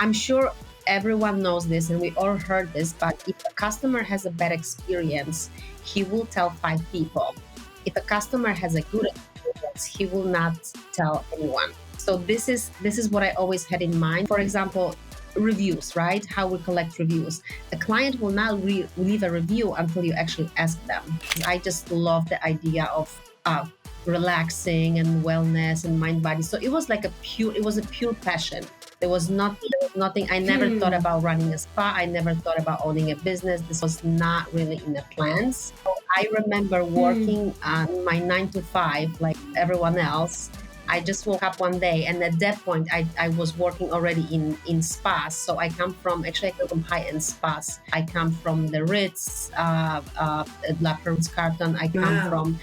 I'm sure everyone knows this and we all heard this, but if a customer has a bad experience, he will tell 5 people. If a customer has a good experience, he will not tell anyone. So this is what I always had in mind. For example, reviews, right? How we collect reviews. A client will not leave a review until you actually ask them. I just love the idea of relaxing and wellness and mind body. So it was a pure passion. There was nothing. I never thought about running a spa. I never thought about owning a business. This was not really in the plans. So I remember working on my 9 to 5 like everyone else. I just woke up one day, and at that point, I was working already in spas. So I come from high-end spas. I come from the Ritz, La Perouse Carton. I come from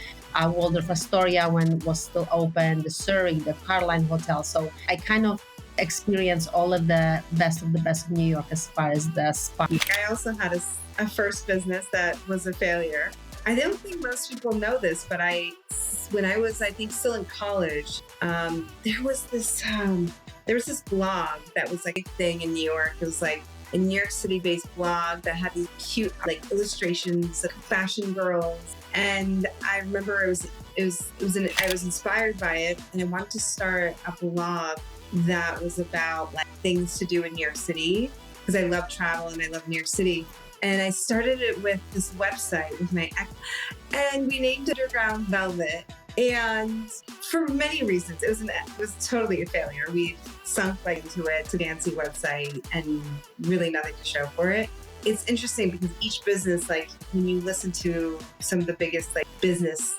Waldorf Astoria when it was still open, the Surrey, the Carline Hotel. So I kind of experienced all of the best of New York as far as the spa. I also had a first business that was a failure. I don't think most people know this, but when I was, I think, still in college, there was this blog that was like a thing in New York. It was like a New York City-based blog that had these cute like illustrations of fashion girls. And I remember I was inspired by it, and I wanted to start a blog that was about like things to do in New York City because I love travel and I love New York City. And I started it with this website with my ex, and we named it Underground Velvet. And for many reasons, it was totally a failure. We sunk right into it. It's a fancy website and really nothing to show for it. It's interesting because each business, like when you listen to some of the biggest like business,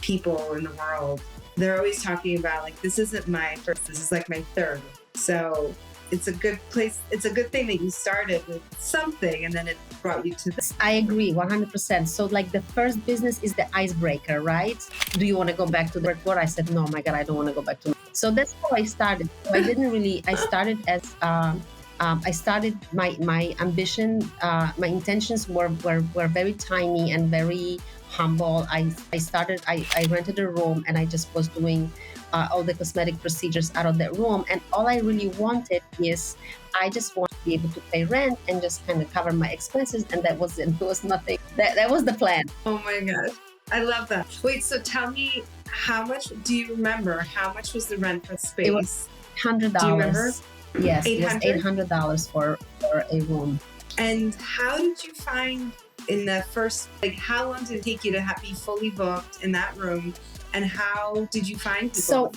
people in the world, they're always talking about like, this isn't my first, this is like my third. So it's a good place. It's a good thing that you started with something and then it brought you to this. I agree 100%. So like the first business is the icebreaker, right? Do you want to go back to the word? I said, no, my God, I don't want to go back to it. So that's how I started. So I started as, I started my ambition, my intentions were very tiny and very humble. I rented a room and I just was doing all the cosmetic procedures out of that room. And all I really wanted is I just wanted to be able to pay rent and just kind of cover my expenses. And that was it. There was nothing. That was the plan. Oh my gosh. I love that. Wait, so tell me do you remember how much was the rent for the space? It was $100. Do you remember? Yes, it was $800 for a room. And how did you find in the first, like how long did it take you to be fully booked in that room? And how did you find people? So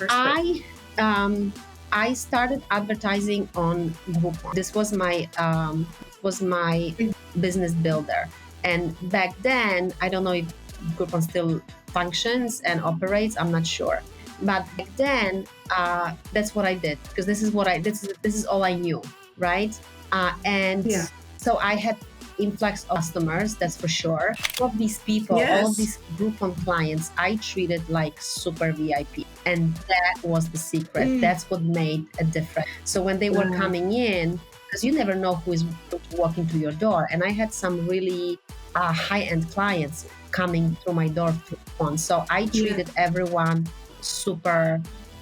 I started advertising on Groupon. This was my business builder. And back then, I don't know if Groupon still functions and operates. I'm not sure. But back then, that's what I did because this is all I knew, right? So I had influx of customers, that's for sure. All of these people, all of these Groupon clients, I treated like super VIP. And that was the secret. That's what made a difference. So when they were coming in, because you never know who is going to walk into your door. And I had some really high-end clients coming through my door through Groupon. So I treated everyone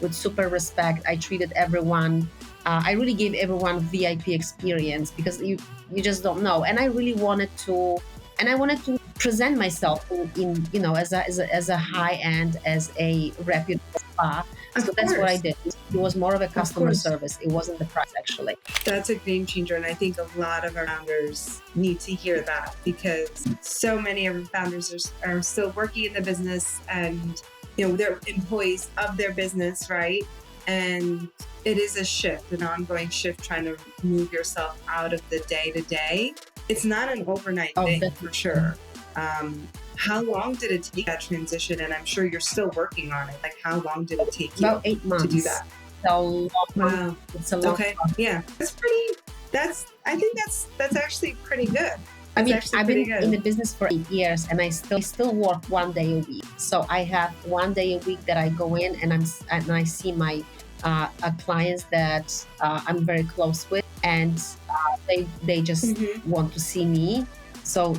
with super respect. I treated everyone. I really gave everyone VIP experience because you just don't know. And I really wanted to present myself in as a high end, as a reputable spa. So that's what I did. It was more of a customer service. It wasn't the price, actually. That's a game changer. And I think a lot of our founders need to hear that because so many of our founders are still working in the business and they're employees of their business, right? And it is a shift, an ongoing shift, trying to move yourself out of the day-to-day. It's not an overnight thing, for sure. How long did it take that transition? And I'm sure you're still working on it. Like, how long did it take you about 8 months to do that? Wow. It's a long okay. time. Yeah. I think that's actually pretty good. I've been in the business for 8 years and I still work 1 day a week. So I have 1 day a week that I go in and I see my clients that I'm very close with, and they just want to see me. So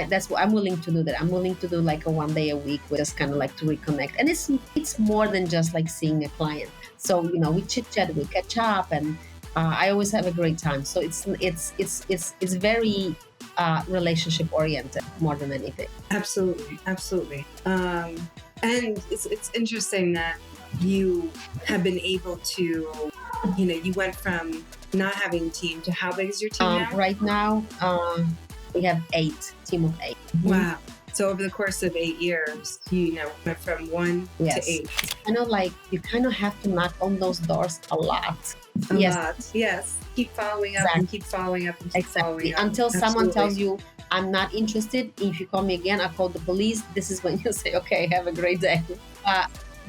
that's what I'm willing to do. That I'm willing to do like a 1 day a week, with just kind of like to reconnect. And it's more than just like seeing a client. So we chit chat, we catch up, and I always have a great time. So it's very relationship oriented more than anything. Absolutely, absolutely. And it's interesting that you have been able to, you went from not having a team to how big is your team now? Right now, we have team of 8. Wow. So over the course of 8 years, went from 1 Yes. to 8. Kind of like you kind of have to knock on those doors a lot. A Yes. lot. Yes. Keep following up and keep following up and keep following up. Until someone Absolutely. tells you, I'm not interested. If you call me again, I'll call the police. This is when you say, okay, have a great day.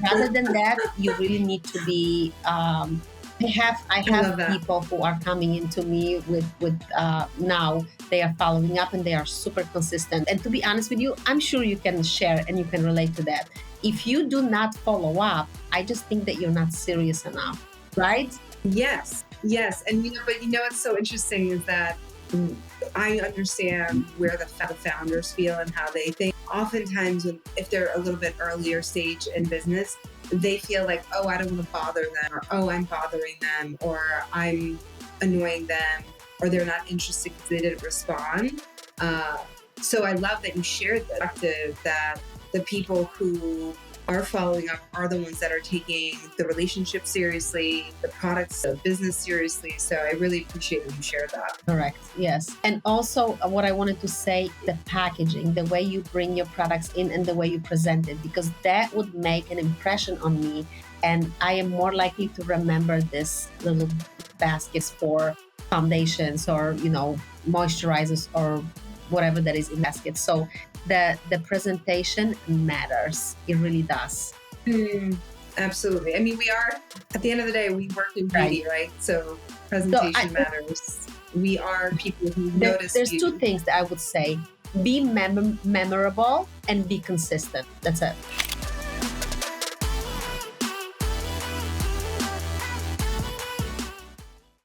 Rather than that, you really need to be. I have people who are coming into me with now they are following up and they are super consistent. And to be honest with you, I'm sure you can share and you can relate to that. If you do not follow up, I just think that you're not serious enough, right? Yes. And but what's so interesting is that I understand where the founders feel and how they think. Oftentimes, if they're a little bit earlier stage in business, they feel like, oh, I don't want to bother them, or oh, I'm bothering them, or I'm annoying them, or they're not interested because they didn't respond. So I love that you shared the perspective that the people who are following up are the ones that are taking the relationship seriously, the products, the business seriously. So I really appreciate that you shared that. Correct. Yes. And also what I wanted to say, the packaging, the way you bring your products in and the way you present it, because that would make an impression on me. And I am more likely to remember this little baskets for foundations or, moisturizers or whatever that is in baskets. So the presentation matters. It really does. Absolutely. I mean, we are, at the end of the day, we work in beauty, right? So presentation matters. We are people who notice There's beauty. 2 things that I would say. Be memorable and be consistent. That's it.